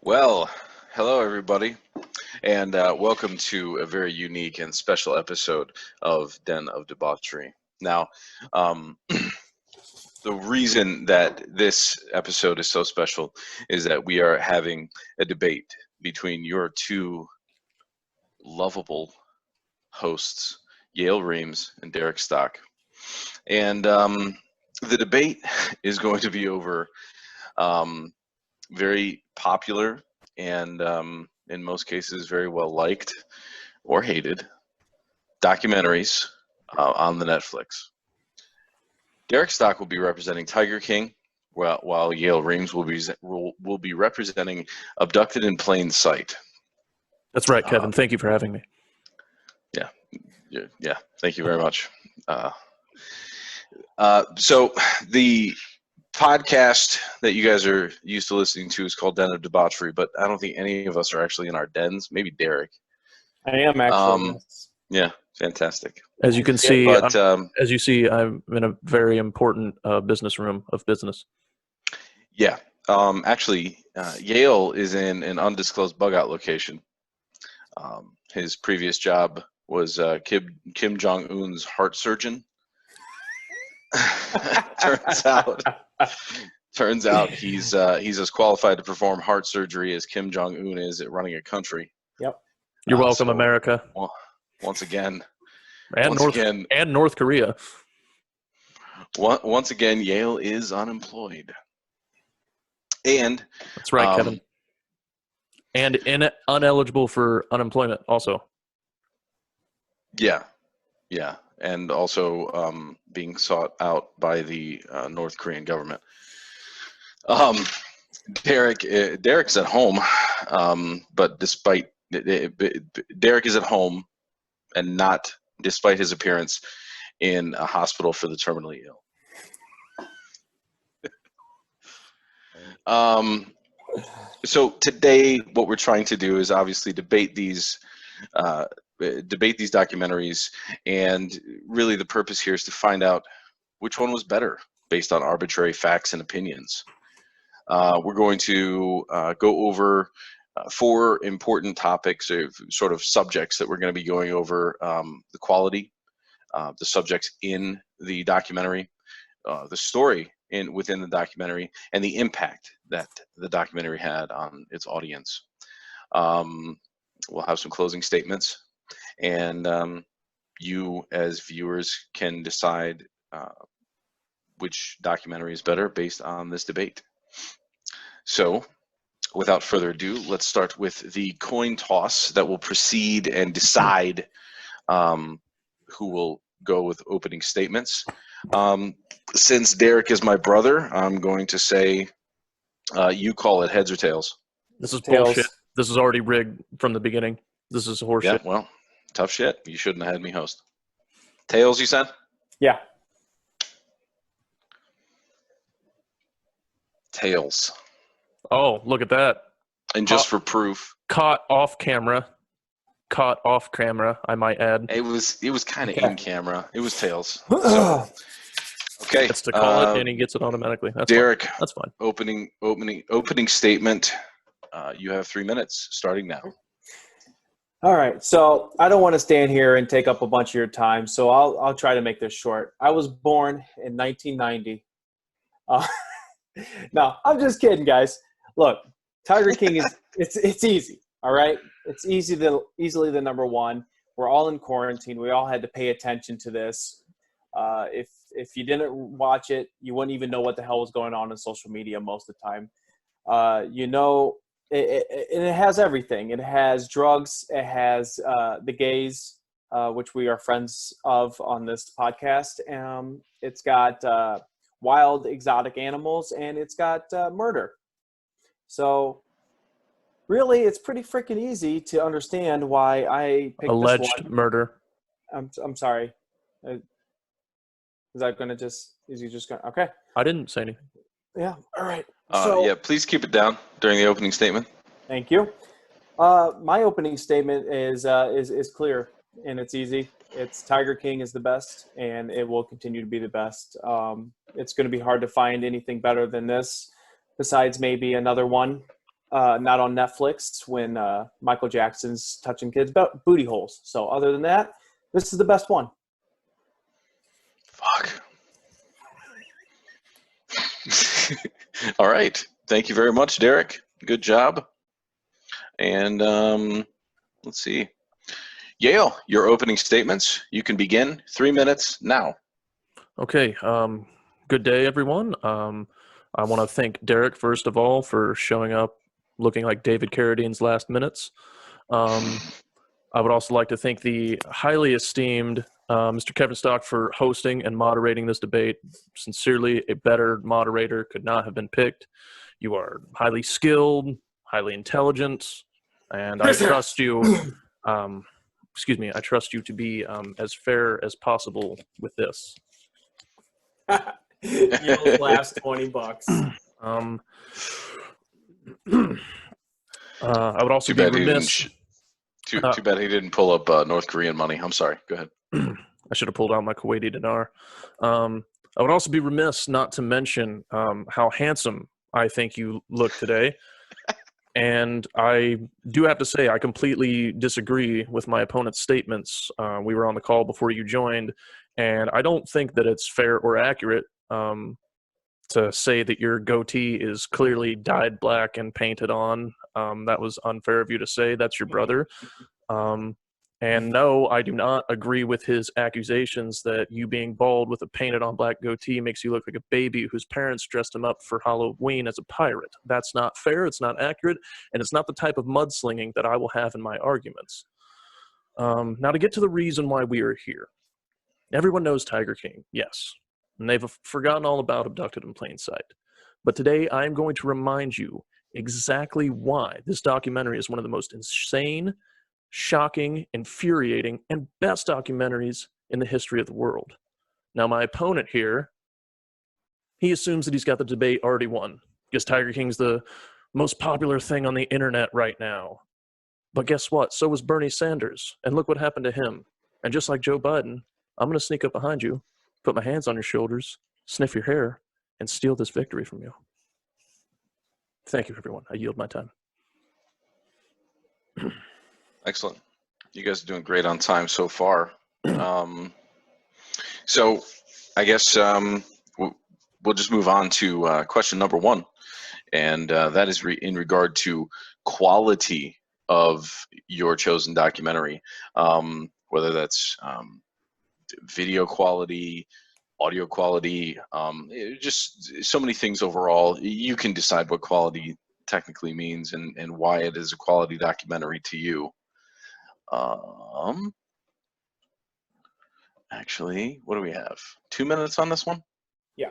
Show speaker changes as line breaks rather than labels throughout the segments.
Well, hello everybody, and welcome to a very unique and special episode of Den of Debauchery. Now, the reason that this episode is so special is that we are having a debate between your two lovable hosts, Yale Reams and Derek Stock. And the debate is going to be over very popular and in most cases very well liked or hated documentaries on the Netflix. Derek Stock will be representing Tiger King, while Yale Reams will be representing Abducted in Plain Sight.
That's right, Kevin. Thank you for having me.
Yeah. Thank you very much. So the podcast that you guys are used to listening to is called Den of Debauchery, but I don't think any of us are actually in our dens. Maybe Derek.
I am actually.
Yeah, fantastic.
As you can see,
but
I'm in a very important business room of business.
Yeah, actually, Yale is in an undisclosed bug-out location. His previous job was Kim Jong-un's heart surgeon. Turns out he's as qualified to perform heart surgery as Kim Jong-un is at running a country.
Yep.
You're welcome, America.
Once again,
and North Korea.
Once again, Yale is unemployed. And
that's right, Kevin. And uneligible for unemployment also.
Yeah. And also being sought out by the North Korean government. Derek's at home, but Derek is at home and not, despite his appearance, in a hospital for the terminally ill. So today, what we're trying to do is obviously debate these documentaries, and really the purpose here is to find out which one was better based on arbitrary facts and opinions. We're going to go over four important topics, or sort of subjects that we're going to be going over: the quality, the subjects in the documentary, the story within the documentary, and the impact that the documentary had on its audience. We'll have some closing statements, and you as viewers can decide which documentary is better based on this debate. So without further ado, let's start with the coin toss that will precede and decide who will go with opening statements. Since Derek is my brother, I'm going to say you call it heads or tails.
This is bullshit. This is already rigged from the beginning. This is horseshit.
Yeah, well, tough shit. You shouldn't have had me host. Tails, you said?
Yeah.
Tails.
Oh, look at that.
And just for proof.
Caught off camera, I might add.
It was kind of in camera. It was tails. So, okay.
Gets to call it, and he gets it automatically. That's
Derek,
fine. That's fine.
Opening statement. You have 3 minutes, starting now.
All right. So I don't want to stand here and take up a bunch of your time, so I'll try to make this short. I was born in 1990. No, I'm just kidding, guys. Look, Tiger King is it's easy. All right, it's easily the number one. We're all in quarantine. We all had to pay attention to this. If you didn't watch it, you wouldn't even know what the hell was going on social media most of the time. It has everything. It has drugs. It has the gays, which we are friends of on this podcast. It's got wild, exotic animals, and it's got murder. So really, it's pretty freaking easy to understand why I picked
alleged
this one.
Murder.
I'm sorry. Is that going to just? Is he just going? Okay.
I didn't say anything.
Yeah. All right.
Yeah, please keep it down during the opening statement.
Thank you. My opening statement is clear and it's easy. It's Tiger King is the best, and it will continue to be the best. It's going to be hard to find anything better than this, besides maybe another one. not on Netflix when Michael Jackson's touching kids' booty holes. So other than that, this is the best one.
Fuck. All right. Thank you very much, Derek. Good job. And let's see. Yale, your opening statements. You can begin. 3 minutes now.
Okay. Good day, everyone. I want to thank Derek, first of all, for showing up looking like David Carradine's last minutes. I would also like to thank the highly esteemed Mr. Kevin Stock for hosting and moderating this debate. Sincerely, a better moderator could not have been picked. You are highly skilled, highly intelligent, and I trust you. I trust you to be as fair as possible with this.
Yale's last $20.
I would also be remiss.
Too bad he didn't pull up North Korean money. I'm sorry. Go ahead.
I should have pulled out my Kuwaiti dinar. I would also be remiss not to mention how handsome I think you look today. And I do have to say, I completely disagree with my opponent's statements. We were on the call before you joined, and I don't think that it's fair or accurate to say that your goatee is clearly dyed black and painted on. That was unfair of you to say. That's your brother. And no, I do not agree with his accusations that you being bald with a painted on black goatee makes you look like a baby whose parents dressed him up for Halloween as a pirate. That's not fair, it's not accurate, and it's not the type of mudslinging that I will have in my arguments. Now to get to the reason why we are here. Everyone knows Tiger King, yes. And they've forgotten all about Abducted in Plain Sight. But today I'm going to remind you exactly why this documentary is one of the most insane, shocking, infuriating, and best documentaries in the history of the world. Now, my opponent here, he assumes that he's got the debate already won, because Tiger King's the most popular thing on the internet right now. But guess what? So was Bernie Sanders, and look what happened to him. And just like Joe Biden, I'm going to sneak up behind you, put my hands on your shoulders, sniff your hair, and steal this victory from you. Thank you, everyone. I yield my time.
Excellent. You guys are doing great on time so far. So I guess we'll just move on to question number one. And that is in regard to quality of your chosen documentary, whether that's video quality, audio quality, just so many things overall. You can decide what quality technically means and why it is a quality documentary to you. Actually, what do we have? 2 minutes on this one?
Yeah.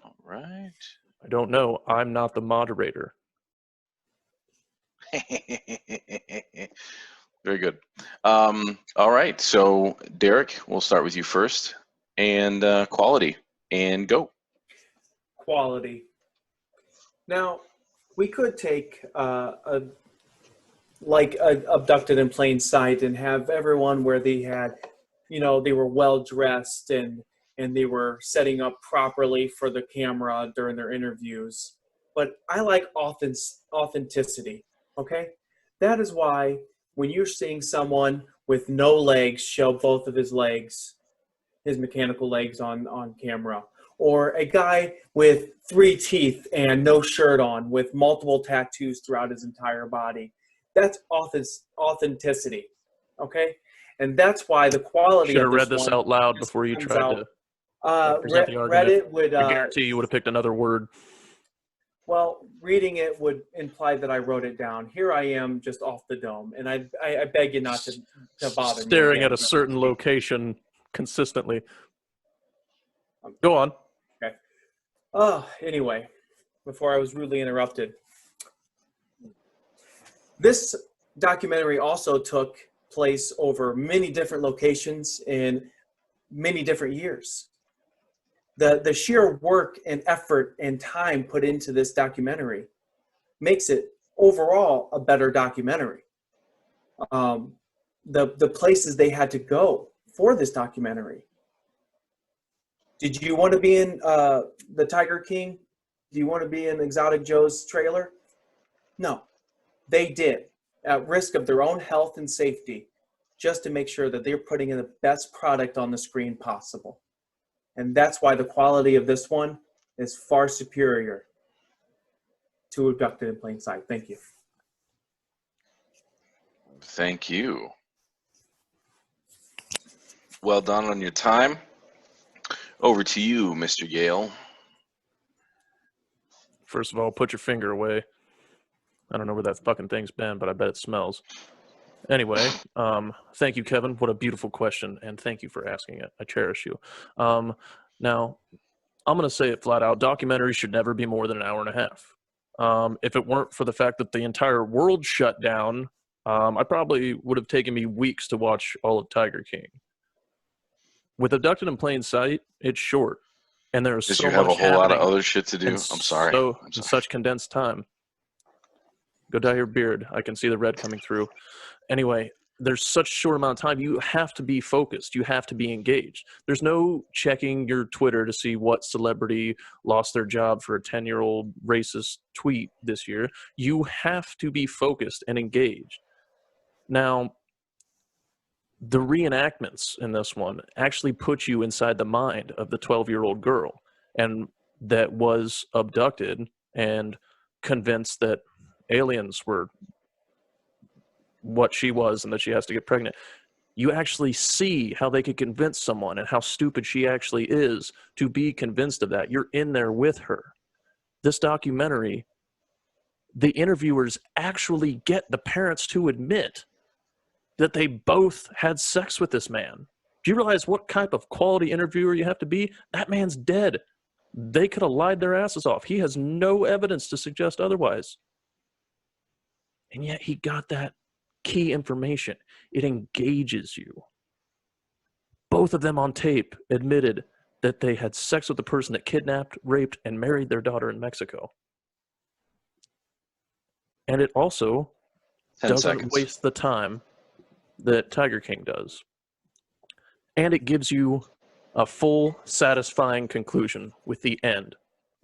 All right.
I don't know. I'm not the moderator.
Very good. All right. So, Derek, we'll start with you first. And quality. And go.
Quality. Now, we could take Abducted in Plain Sight and have everyone where they had, they were well dressed and they were setting up properly for the camera during their interviews. But I like authenticity, okay? That is why when you're seeing someone with no legs show both of his legs, his mechanical legs on camera, or a guy with 3 teeth and no shirt on with multiple tattoos throughout his entire body, that's authenticity, okay? And that's why the quality
should have
of
read this out loud before you tried to present the argument.
Reddit would
I guarantee you would have picked another word.
Well, reading it would imply that I wrote it down. Here I am just off the dome, and I beg you not to bother me.
Staring at a certain location consistently. Go on.
Okay. Anyway, before I was rudely interrupted. This documentary also took place over many different locations in many different years. The sheer work and effort and time put into this documentary makes it overall a better documentary. The places they had to go for this documentary. Did you want to be in the Tiger King? Do you want to be in Exotic Joe's trailer? No, they did, at risk of their own health and safety, just to make sure that they're putting in the best product on the screen possible. And that's why the quality of this one is far superior to Abducted in Plain Sight. Thank you.
Thank you. Well done on your time. Over to you, Mr. Yale.
First of all, put your finger away. I don't know where that fucking thing's been, but I bet it smells. Anyway, thank you, Kevin. What a beautiful question, and thank you for asking it. I cherish you. Now, I'm going to say it flat out. Documentaries should never be more than an hour and a half. If it weren't for the fact that the entire world shut down, I probably would have taken me weeks to watch all of Tiger King. With Abducted in Plain Sight, it's short, and there's so much
you have a whole lot of
happening
other shit to do. I'm sorry.
in such condensed time. Go dye your beard. I can see the red coming through. Anyway, there's such a short amount of time. You have to be focused. You have to be engaged. There's no checking your Twitter to see what celebrity lost their job for a 10-year-old racist tweet this year. You have to be focused and engaged. Now, the reenactments in this one actually put you inside the mind of the 12-year-old girl and that was abducted and convinced that aliens were what she was and that she has to get pregnant. You actually see how they could convince someone and how stupid she actually is to be convinced of that. You're in there with her. This documentary, the interviewers actually get the parents to admit that they both had sex with this man. Do you realize what type of quality interviewer you have to be? That man's dead. They could have lied their asses off. He has no evidence to suggest otherwise. And yet he got that key information. It engages you. Both of them on tape admitted that they had sex with the person that kidnapped, raped, and married their daughter in Mexico. And it also doesn't waste the time that Tiger King does. And it gives you a full, satisfying conclusion with the end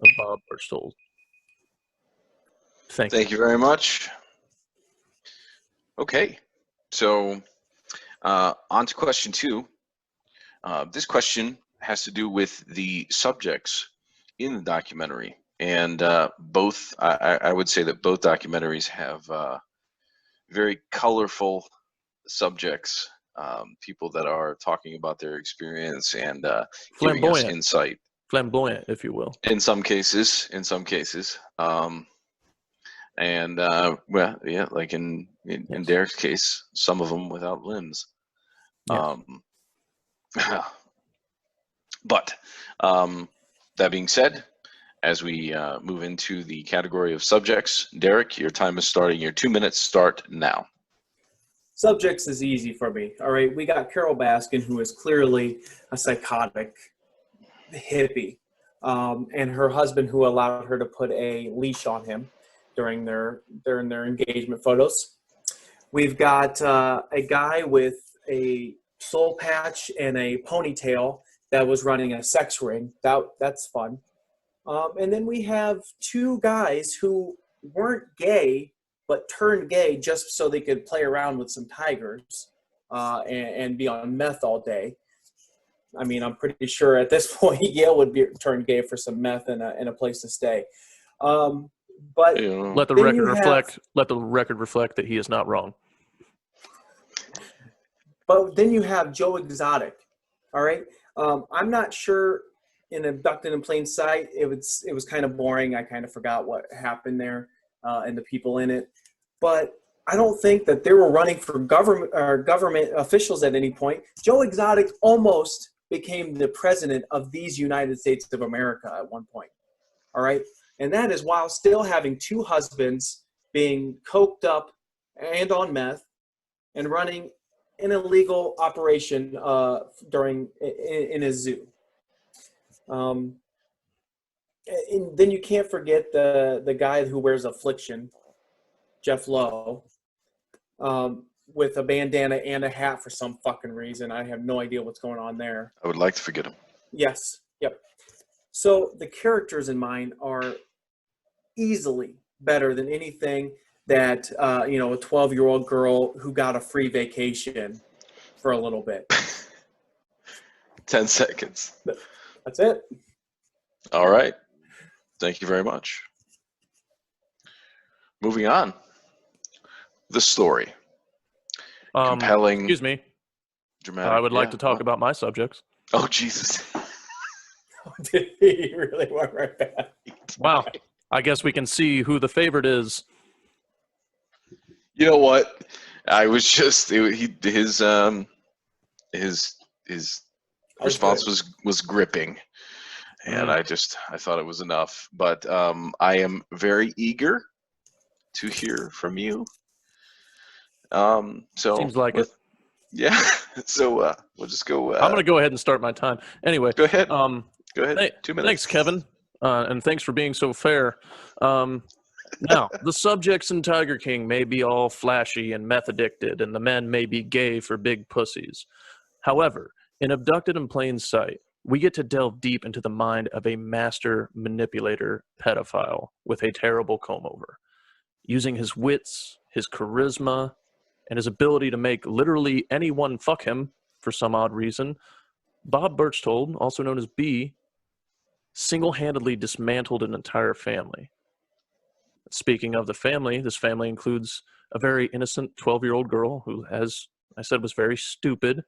of Bob Barstool. Thank you
very much. Okay, so on to question 2. This question has to do with the subjects in the documentary. And both, I would say that both documentaries have very colorful subjects, people that are talking about their experience and giving us insight.
Flamboyant, if you will.
In some cases. And well, yeah, like in Derek's case, some of them without limbs.
Yes.
But that being said, as we move into the category of subjects, Derek, your time is starting. Your 2 minutes start now.
Subjects is easy for me. All right, we got Carol Baskin, who is clearly a psychotic hippie, and her husband, who allowed her to put a leash on him during their engagement photos. We've got a guy with a soul patch and a ponytail that was running a sex ring. That's fun. And then we have 2 guys who weren't gay, but turned gay just so they could play around with some tigers and be on meth all day. I mean, I'm pretty sure at this point Yale would be turned gay for some meth and a place to stay. But
let the record reflect that he is not wrong.
But then you have Joe Exotic. All right, I'm not sure. In Abducted in Plain Sight, it was kind of boring. I kind of forgot what happened there and the people in it. But I don't think that they were running for government officials at any point. Joe Exotic almost became the president of these United States of America at one point. All right, and that is while still having 2 husbands, being coked up and on meth, and running an illegal operation in a zoo. And then you can't forget the guy who wears Affliction, Jeff Lowe, with a bandana and a hat for some fucking reason. I have no idea what's going on there.
I would like to forget him.
Yes. Yep. So the characters in mine are easily better than anything that a 12-year-old girl who got a free vacation for a little bit.
10 seconds.
That's it.
All right. Thank you very much. Moving on. The story. Compelling.
Excuse me.
Dramatic.
I would like to talk about my subjects.
Oh, Jesus.
Did he really went right back?
Wow. I guess we can see who the favorite is.
You know what? I was just his response was gripping, and I thought it was enough. But I am very eager to hear from you. So
Seems like it.
Yeah. So we'll just go.
I'm gonna go ahead and start my time. Anyway,
Go ahead.
Go
ahead. 2 minutes.
Thanks, Kevin, and thanks for being so fair. Now, the subjects in Tiger King may be all flashy and meth addicted, and the men may be gay for big pussies. However, in Abducted in Plain Sight, we get to delve deep into the mind of a master manipulator pedophile with a terrible comb-over. Using his wits, his charisma, and his ability to make literally anyone fuck him for some odd reason, Bob Birchtold, also known as B, single-handedly dismantled an entire family. Speaking of the family, this family includes a very innocent 12-year-old girl who, as I said, was very stupid,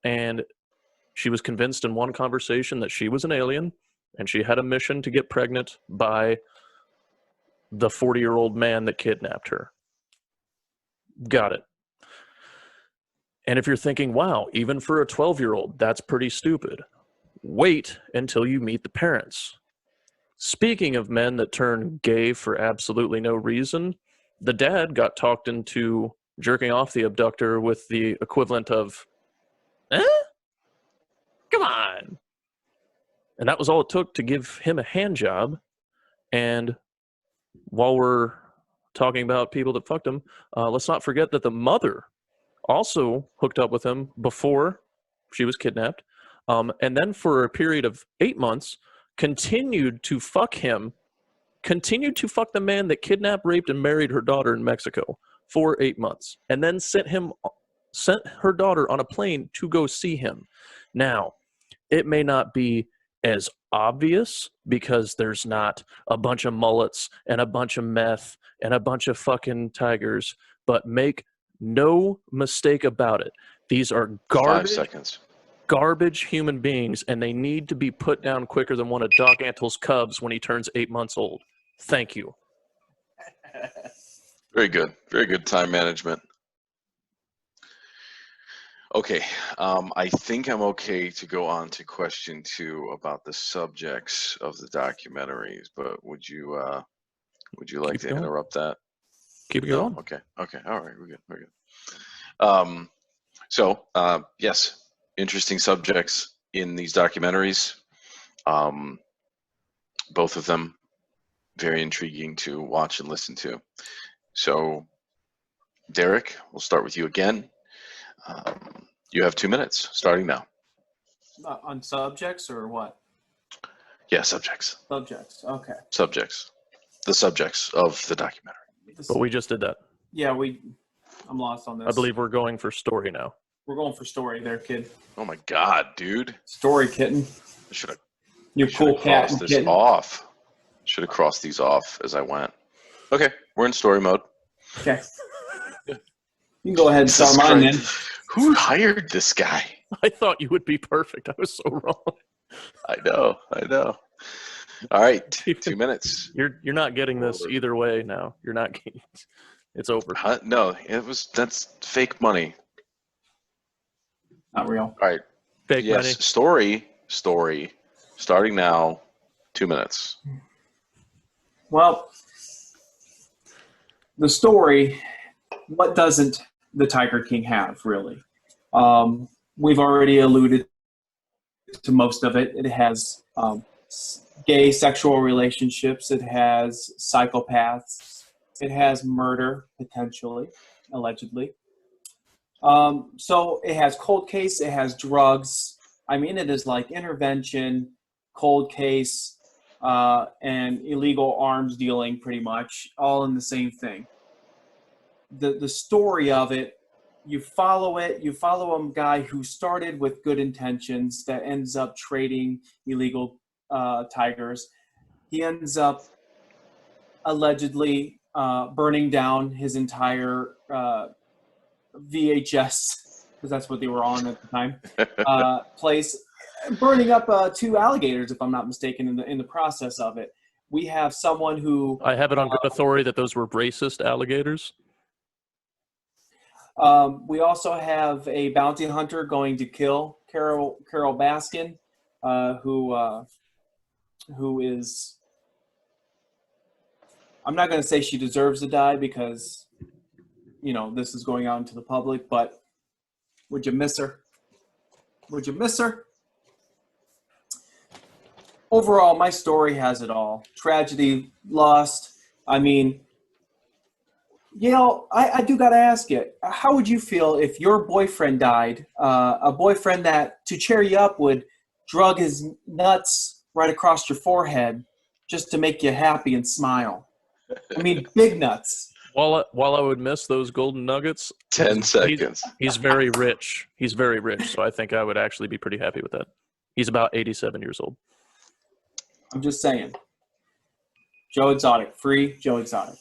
and she was convinced in one conversation that she was an alien, and she had a mission to get pregnant by the 40-year-old man that kidnapped her. Got it. And if you're thinking, wow, even for a 12-year-old, that's pretty stupid, wait until you meet the parents. Speaking of men that turn gay for absolutely no reason, the dad got talked into jerking off the abductor with the equivalent of, come on. And that was all it took to give him a hand job. And while we're talking about people that fucked him, let's not forget that the mother also hooked up with him before she was kidnapped. And then for a period of 8 months, continued to fuck him, continued to fuck the man that kidnapped, raped, and married her daughter in Mexico for 8 months, and then sent her daughter on a plane to go see him. Now, it may not be as obvious because there's not a bunch of mullets and a bunch of meth and a bunch of fucking tigers, but make no mistake about it. These are
5 seconds.
Garbage human beings, and they need to be put down quicker than one of Doc Antle's cubs when he turns 8 months old. Thank you.
Very good. Very good time management. Okay, I think I'm okay to go on to question 2 about the subjects of the documentaries, but would you like to interrupt that?
Keep it going.
Okay. All right, we're good. So yes, interesting subjects in these documentaries. Both of them very intriguing to watch and listen to. So, Derek, we'll start with you again. You have 2 minutes, starting now.
On subjects or what?
Yeah, subjects.
Subjects, okay.
Subjects. The subjects of the documentary.
But we just did that.
Yeah, I'm lost on this.
I believe we're going for story now.
We're going for story there, kid.
Oh my God, dude.
Story, kitten.
I should have
You cool cat
crossed this
kitten.
off. Should have crossed these off as I went. Okay, we're in story mode.
Okay. You can go ahead and start mine then.
Who hired this guy?
I thought you would be perfect. I was so wrong.
I know. All right, 2 minutes.
You're not getting this either way now. You're not getting it. It's over.
No, that's fake money.
Not real.
All right.
Fake money.
Story. Starting now, 2 minutes.
Well, the story, what doesn't the Tiger King have, really? We've already alluded to most of it. It has gay sexual relationships. It has psychopaths. It has murder, potentially, allegedly. So it has cold case. It has drugs. I mean, it is like intervention, cold case, and illegal arms dealing, pretty much all in the same thing. The story of it, you follow a guy who started with good intentions that ends up trading illegal tigers. He ends up allegedly burning down his entire VHS, because that's what they were on at the time, place, burning up 2 alligators, if I'm not mistaken, in the process of it. We have someone who...
I have it on good authority that those were racist alligators.
We also have a bounty hunter going to kill Carol Baskin, who is... I'm not going to say she deserves to die because, this is going out into the public, but would you miss her? Would you miss her? Overall, my story has it all. Tragedy, lost. I mean, I do got to ask you, how would you feel if your boyfriend died? A boyfriend that, to cheer you up, would drug his nuts right across your forehead just to make you happy and smile. I mean, big nuts.
While I would miss those golden nuggets,
10 seconds.
He's very rich. He's very rich, so I think I would actually be pretty happy with that. He's about 87 years old.
I'm just saying. Joe Exotic. Free Joe Exotic.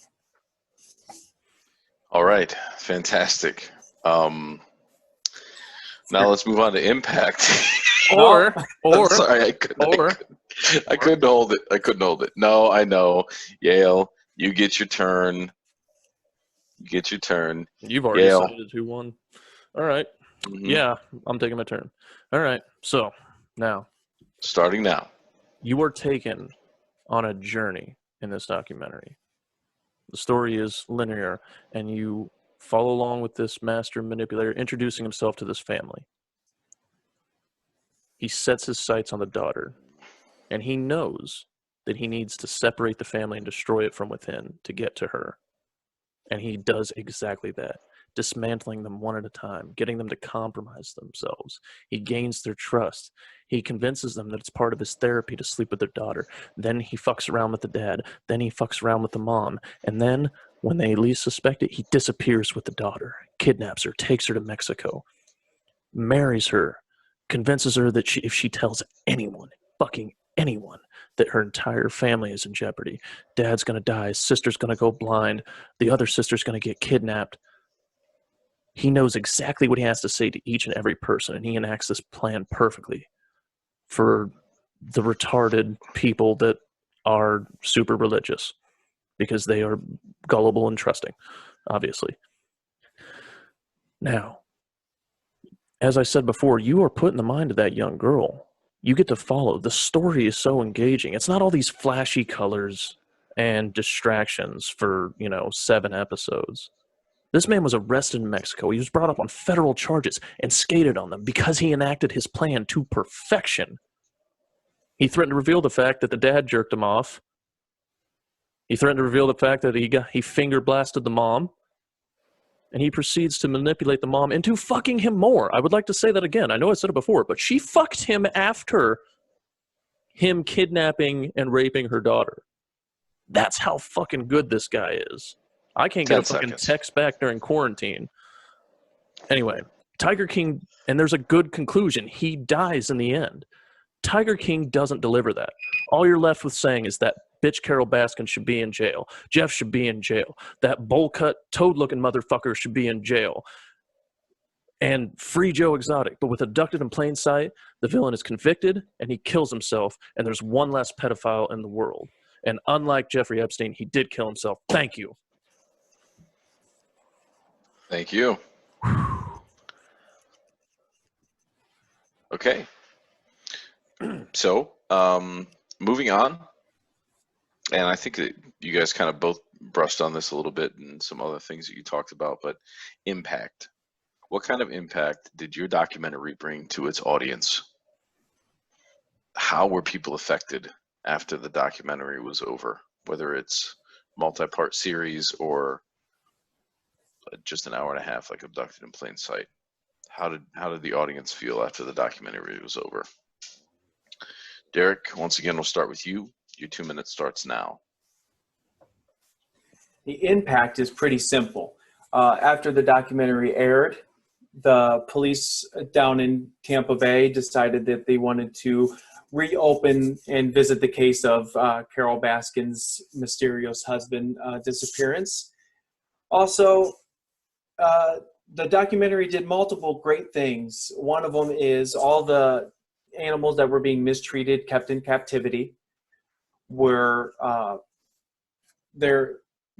All right. Fantastic. Now let's move on to Impact.
Or
I'm sorry, I couldn't hold it. No, I know. Yale, you get your turn.
You've already
Yale.
decided who won. All right.
Mm-hmm.
Yeah, I'm taking my turn. All right. So now,
starting now,
you are taken on a journey in this documentary. The story is linear, and you follow along with this master manipulator introducing himself to this family. He sets his sights on the daughter, and he knows that he needs to separate the family and destroy it from within to get to her. And he does exactly that, dismantling them one at a time, getting them to compromise themselves. He gains their trust. He convinces them that it's part of his therapy to sleep with their daughter. Then he fucks around with the dad. Then he fucks around with the mom. And then, when they least suspect it, he disappears with the daughter, kidnaps her, takes her to Mexico, marries her, convinces her that if she tells anyone, fucking anyone, that her entire family is in jeopardy. Dad's going to die. His sister's going to go blind. The other sister's going to get kidnapped. He knows exactly what he has to say to each and every person, and he enacts this plan perfectly for the retarded people that are super religious because they are gullible and trusting, obviously. Now, as I said before, you are put in the mind of that young girl. You get to follow. The story is so engaging. It's not all these flashy colors and distractions for, 7 episodes. This man was arrested in Mexico. He was brought up on federal charges and skated on them because he enacted his plan to perfection. He threatened to reveal the fact that the dad jerked him off. He threatened to reveal the fact that he finger blasted the mom. And he proceeds to manipulate the mom into fucking him more. I would like to say that again. I know I said it before, but she fucked him after him kidnapping and raping her daughter. That's how fucking good this guy is. I can't get a fucking text back during quarantine. Anyway, Tiger King, and there's a good conclusion. He dies in the end. Tiger King doesn't deliver that. All you're left with saying is that bitch Carol Baskin should be in jail. Jeff should be in jail. That bowl-cut, toad-looking motherfucker should be in jail. And free Joe Exotic. But with Abducted in plain sight, the villain is convicted, and he kills himself, and there's one less pedophile in the world. And unlike Jeffrey Epstein, he did kill himself. Thank you.
Thank you. Okay. So, moving on. And I think that you guys kind of both brushed on this a little bit and some other things that you talked about, but impact. What kind of impact did your documentary bring to its audience? How were people affected after the documentary was over? Whether it's multi-part series or just an hour and a half, like Abducted in Plain Sight. How did the audience feel after the documentary was over? Derek, once again, we'll start with you. Your 2 minutes starts now.
The impact is pretty simple. After the documentary aired, the police down in Tampa Bay decided that they wanted to reopen and visit the case of Carol Baskin's mysterious husband disappearance. Also, the documentary did multiple great things. One of them is all the animals that were being mistreated, kept in captivity, were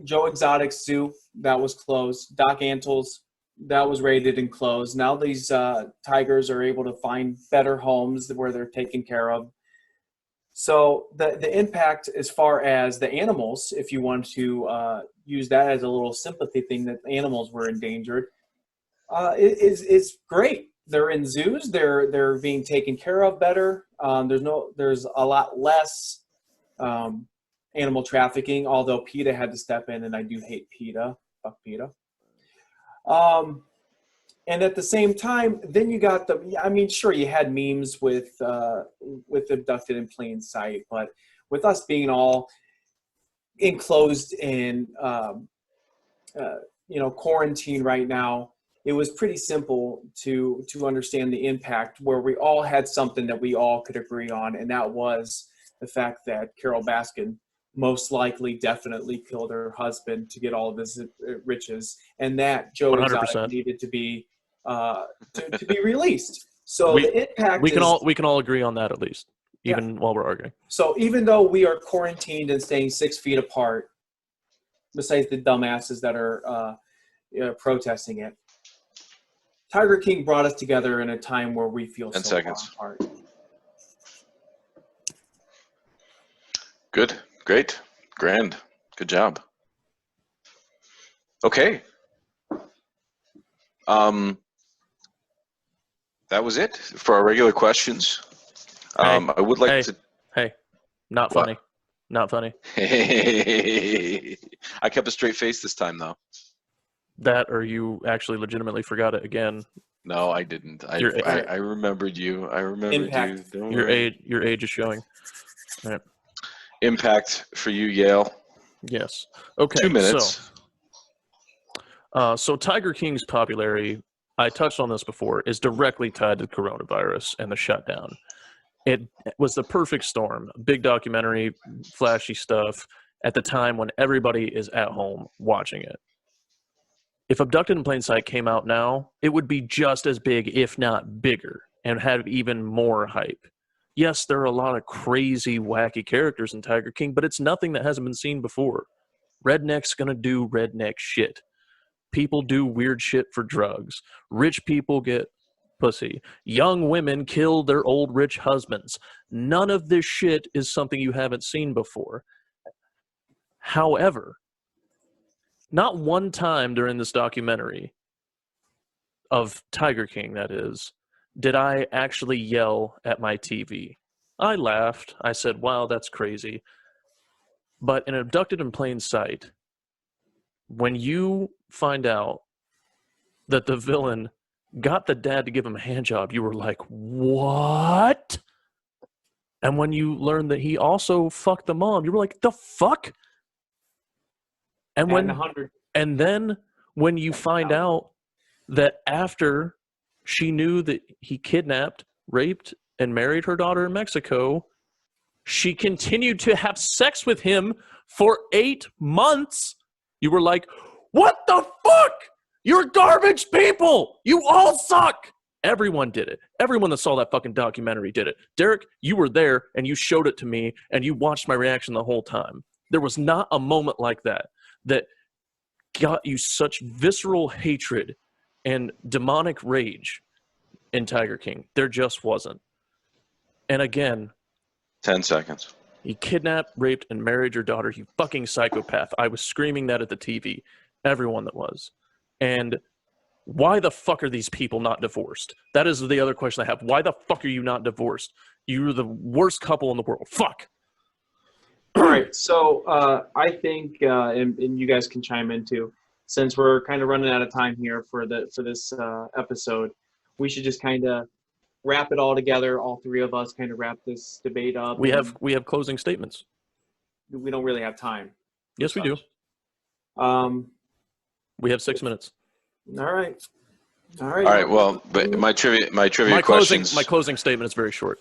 Joe Exotic's zoo, that was closed. Doc Antle's, that was raided and closed. Now these tigers are able to find better homes where they're taken care of. So the impact as far as the animals, if you want to use that as a little sympathy thing, that animals were endangered, is great. They're in zoos. They're being taken care of better. There's a lot less animal trafficking, although PETA had to step in, and I do hate PETA. Fuck PETA. And at the same time, then you got sure, you had memes with Abducted in Plain Sight, but with us being all enclosed in, quarantine right now, it was pretty simple to understand the impact, where we all had something that we all could agree on, and that was the fact that Carol Baskin most likely definitely killed her husband to get all of his riches, and that Joe
100%.
Exotic needed to be released. So
we,
the impact
we can all agree on that, at least, even while we're arguing.
So even though we are quarantined and staying 6 feet apart, besides the dumbasses that are protesting it, Tiger King brought us together in a time where we feel
10
so
seconds.
far apart.
Good. Great. Grand. Good job. Okay. That was it for our regular questions. I would like to...
Hey, not
What?
funny. Not funny.
I kept a straight face this time, though.
That, or you actually legitimately forgot it again.
No, I didn't. I remembered you. I remembered
Impact.
you. Don't
Your
worry.
age is showing. All right.
Impact for you, Yale.
Yes. Okay.
2 minutes.
So Tiger King's popularity, I touched on this before, is directly tied to coronavirus and the shutdown. It was the perfect storm. Big documentary, flashy stuff at the time when everybody is at home watching it. If Abducted in Plain Sight came out now, it would be just as big, if not bigger, and have even more hype. Yes, there are a lot of crazy, wacky characters in Tiger King, but it's nothing that hasn't been seen before. Redneck's gonna do redneck shit. People do weird shit for drugs. Rich people get pussy. Young women kill their old rich husbands. None of this shit is something you haven't seen before. However, not one time during this documentary of Tiger King, that is, did I actually yell at my TV. I laughed. I said, wow, that's crazy. But in Abducted in Plain Sight, when you find out that the villain got the dad to give him a hand job, you were like, what? And when you learned that he also fucked the mom, you were like, the fuck? And then when you find out that after she knew that he kidnapped, raped, and married her daughter in Mexico, she continued to have sex with him for 8 months, you were like, what the fuck? You're garbage people! You all suck! Everyone did it. Everyone that saw that fucking documentary did it. Derek, you were there, and you showed it to me, and you watched my reaction the whole time. There was not a moment like that got you such visceral hatred and demonic rage in Tiger King. There just wasn't. And again,
10 seconds.
You kidnapped, raped, and married your daughter, you fucking psychopath. I was screaming that at the TV. Everyone that was. And why the fuck are these people not divorced? That is the other question I have. Why the fuck are you not divorced? You're the worst couple in the world. Fuck.
All right, so I think, and you guys can chime in too, since we're kind of running out of time here for this episode, we should just kind of wrap it all together. All three of us kind of wrap this debate up.
We have closing statements.
we don't really have time.
Yes, we do. We have 6 minutes.
All right.
All right. Well, but my trivia questions.
My closing statement is very short.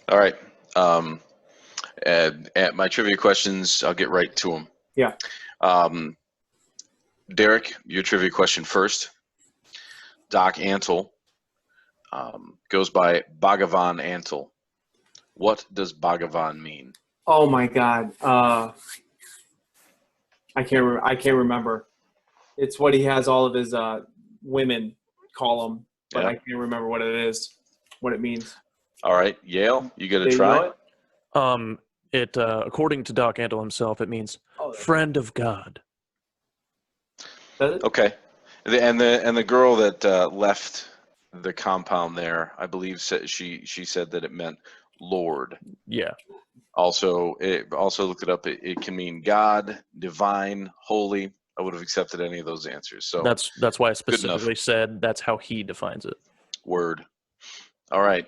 All right. And my trivia questions, I'll get right to them.
Yeah.
Derek, your trivia question first. Doc Antle goes by Bhagavan Antle. What does Bhagavan mean?
Oh my God. I can't remember. It's what he has all of his women call him, but I can't remember what it is, what it means.
All right, Yale, you got to try.
You know
it according to Doc Antle himself, it means friend of God.
Does it?
Okay, and the girl that left the compound there, I believe she said that it meant Lord.
Yeah.
Also looked it up. It can mean God, divine, holy. I would have accepted any of those answers. So
that's why I specifically said that's how he defines it.
Word. All right,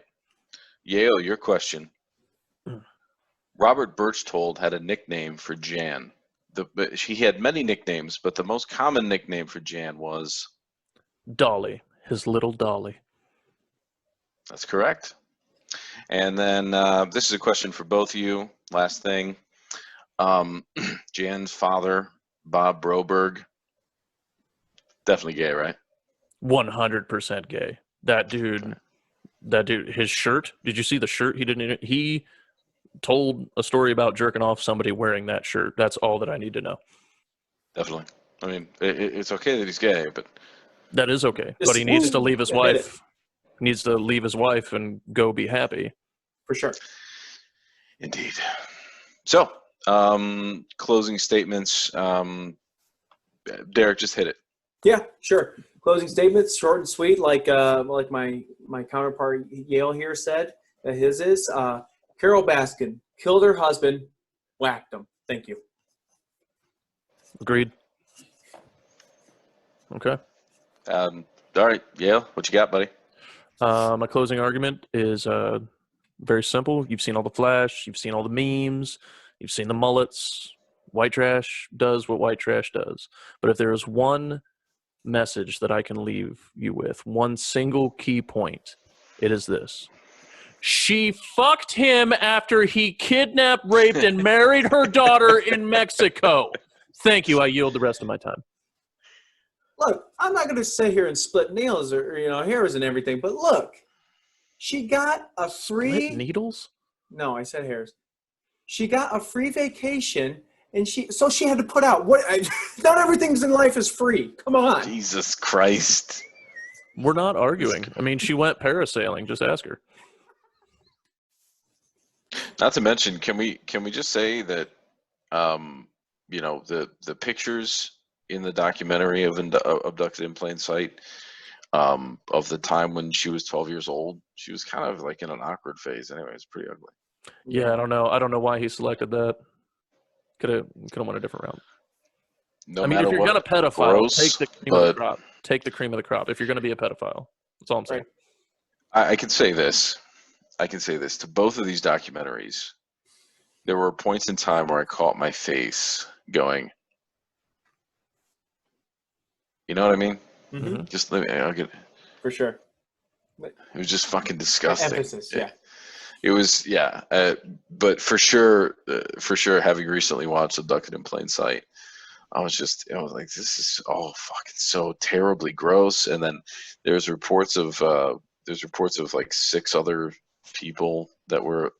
Yale, your question. Robert Birchtold had a nickname for Jan. He had many nicknames, but the most common nickname for Jan was
Dolly, his little Dolly.
That's correct. And then this is a question for both of you. Last thing. Jan's father, Bob Broberg, definitely gay, right?
100% gay. That dude, his shirt. Did you see the shirt? He told a story about jerking off somebody wearing that shirt. That's all that I need to know.
Definitely. I mean, it's okay that he's gay, but
that is okay. But he needs to leave his wife. Needs to leave his wife and go be happy.
For sure.
Indeed. So, closing statements. Derek, just hit it.
Yeah, sure. Closing statements, short and sweet, like my counterpart Yale here said. His is Carol Baskin killed her husband, whacked him. Thank you.
Agreed. Okay.
All right, Yale, what you got, buddy?
My closing argument is very simple. You've seen all the flash. You've seen all the memes. You've seen the mullets. White trash does what white trash does. But if there is one message that I can leave you with, one single key point, it is this. She fucked him after he kidnapped, raped, and married her daughter in Mexico. Thank you. I yield the rest of my time.
Look, I'm not going to sit here and split nails or hairs and everything, but look, she got a free
Split needles.
No, I said hairs. She got a free vacation, and she had to put out not everything's in life is free. Come on,
Jesus Christ.
We're not arguing. I mean, she went parasailing. Just ask her.
Not to mention, can we just say that, the pictures in the documentary of Abducted in Plain Sight, of the time when she was 12 years old, she was kind of like in an awkward phase. Anyway, it's pretty ugly.
Yeah, I don't know why he selected that. Could have went a different route.
I mean, if you're
gonna pedophile, take the cream of the crop. Take the cream of the crop. If you're gonna be a pedophile, that's all I'm saying.
Right.
I can say this. To both of these documentaries. There were points in time where I caught my face going, you know what I mean?
Mm-hmm.
Just let me. I'll get.
For sure.
It was just fucking disgusting.
Emphasis, yeah.
It was, yeah. But for sure, having recently watched Abducted in Plain Sight, I was like, this is all fucking so terribly gross. And then there's reports of like 6 other people that were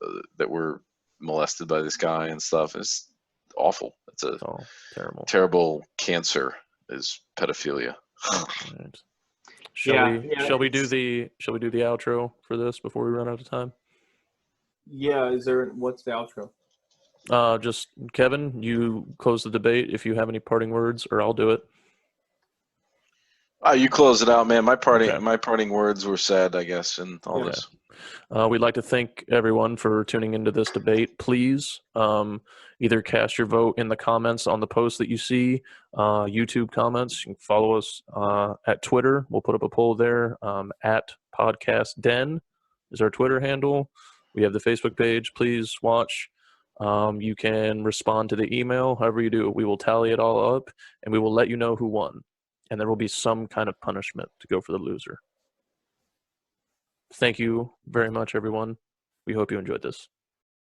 molested by this guy and stuff. It's awful. It's a terrible cancer is pedophilia.
Right. Shall we do the outro for this before we run out of time?
Yeah, what's the outro?
Just Kevin, you close the debate if you have any parting words, or I'll do it.
You close it out, man. My parting words were said, I guess, and all this.
We'd like to thank everyone for tuning into this debate. Please either cast your vote in the comments on the post that you see, YouTube comments. You can follow us at Twitter. We'll put up a poll there. At Podcast Den is our Twitter handle. We have the Facebook page. Please watch You can respond to the email, however you do. We will tally it all up, and we will let you know who won. And there will be some kind of punishment to go for the loser. Thank you very much, everyone. We hope you enjoyed this.